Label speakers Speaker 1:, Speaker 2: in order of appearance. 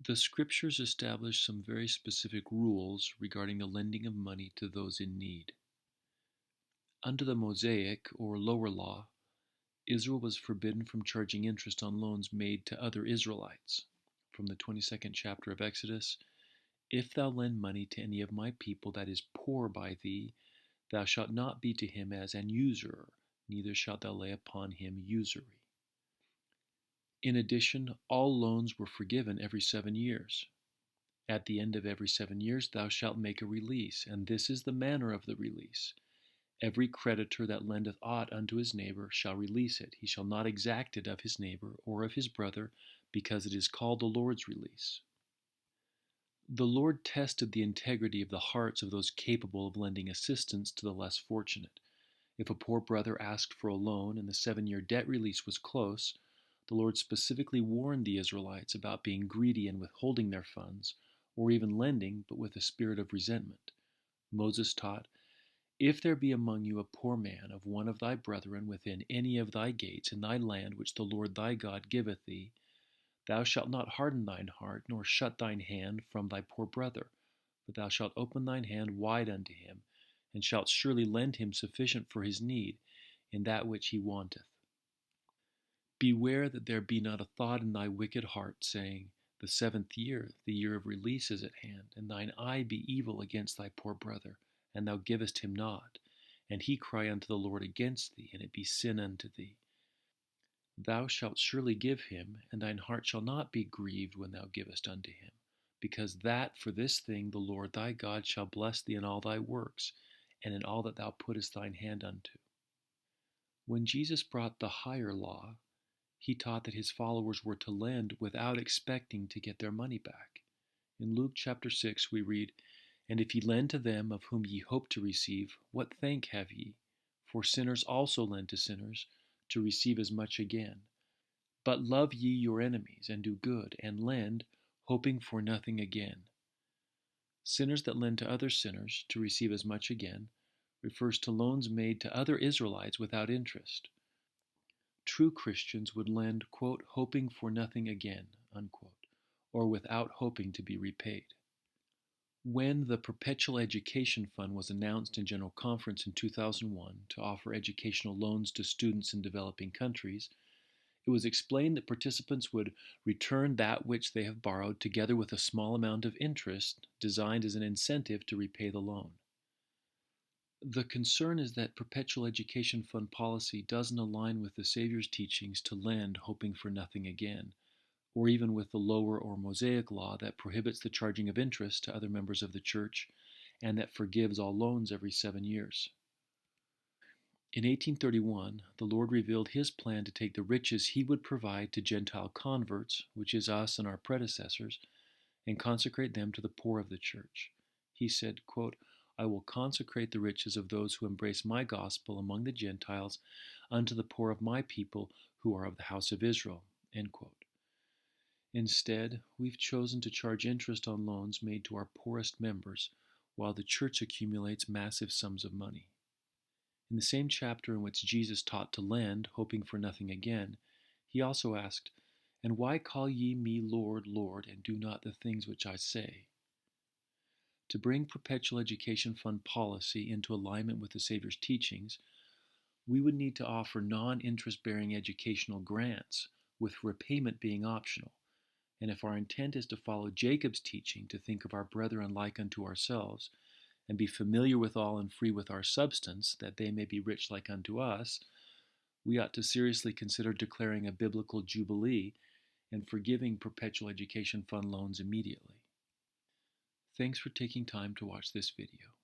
Speaker 1: The scriptures establish some very specific rules regarding the lending of money to those in need. Under the Mosaic, or lower law, Israel was forbidden from charging interest on loans made to other Israelites. From the 22nd chapter of Exodus, "If thou lend money to any of my people that is poor by thee, thou shalt not be to him as an usurer, neither shalt thou lay upon him usury." In addition, all loans were forgiven every 7 years. At the end of every 7 years thou shalt make a release, and this is the manner of the release. Every creditor that lendeth aught unto his neighbor shall release it. He shall not exact it of his neighbor or of his brother, because it is called the Lord's release. The Lord tested the integrity of the hearts of those capable of lending assistance to the less fortunate. If a poor brother asked for a loan and the 7-year debt release was close, the Lord specifically warned the Israelites about being greedy and withholding their funds, or even lending, but with a spirit of resentment. Moses taught, "If there be among you a poor man of one of thy brethren within any of thy gates in thy land which the Lord thy God giveth thee, thou shalt not harden thine heart, nor shut thine hand from thy poor brother, but thou shalt open thine hand wide unto him, and shalt surely lend him sufficient for his need in that which he wanteth. Beware that there be not a thought in thy wicked heart, saying, The 7th year, the year of release, is at hand, and thine eye be evil against thy poor brother, and thou givest him not, and he cry unto the Lord against thee, and it be sin unto thee. Thou shalt surely give him, and thine heart shall not be grieved when thou givest unto him, because that for this thing the Lord thy God shall bless thee in all thy works, and in all that thou puttest thine hand unto." When Jesus brought the higher law, he taught that his followers were to lend without expecting to get their money back. In Luke chapter 6 we read, "And if ye lend to them of whom ye hope to receive, what thank have ye? For sinners also lend to sinners, to receive as much again. But love ye your enemies, and do good, and lend, hoping for nothing again." Sinners that lend to other sinners, to receive as much again, refers to loans made to other Israelites without interest. True Christians would lend, quote, "hoping for nothing again," unquote, or without hoping to be repaid. When the Perpetual Education Fund was announced in General Conference in 2001 to offer educational loans to students in developing countries, it was explained that participants would return that which they have borrowed together with a small amount of interest designed as an incentive to repay the loan. The concern is that Perpetual Education Fund policy doesn't align with the Savior's teachings to lend hoping for nothing again, or even with the lower or Mosaic law that prohibits the charging of interest to other members of the church and that forgives all loans every 7 years. In 1831, the Lord revealed his plan to take the riches he would provide to Gentile converts, which is us and our predecessors, and consecrate them to the poor of the church. He said, quote, "I will consecrate the riches of those who embrace my gospel among the Gentiles unto the poor of my people who are of the house of Israel." End quote. Instead, we've chosen to charge interest on loans made to our poorest members, while the church accumulates massive sums of money. In the same chapter in which Jesus taught to lend, hoping for nothing again, he also asked, "And why call ye me Lord, Lord, and do not the things which I say?" To bring Perpetual Education Fund policy into alignment with the Savior's teachings, we would need to offer non-interest-bearing educational grants, with repayment being optional. And if our intent is to follow Jacob's teaching to think of our brethren like unto ourselves, and be familiar withal and free with our substance, that they may be rich like unto us, we ought to seriously consider declaring a biblical jubilee and forgiving Perpetual Education Fund loans immediately. Thanks for taking time to watch this video.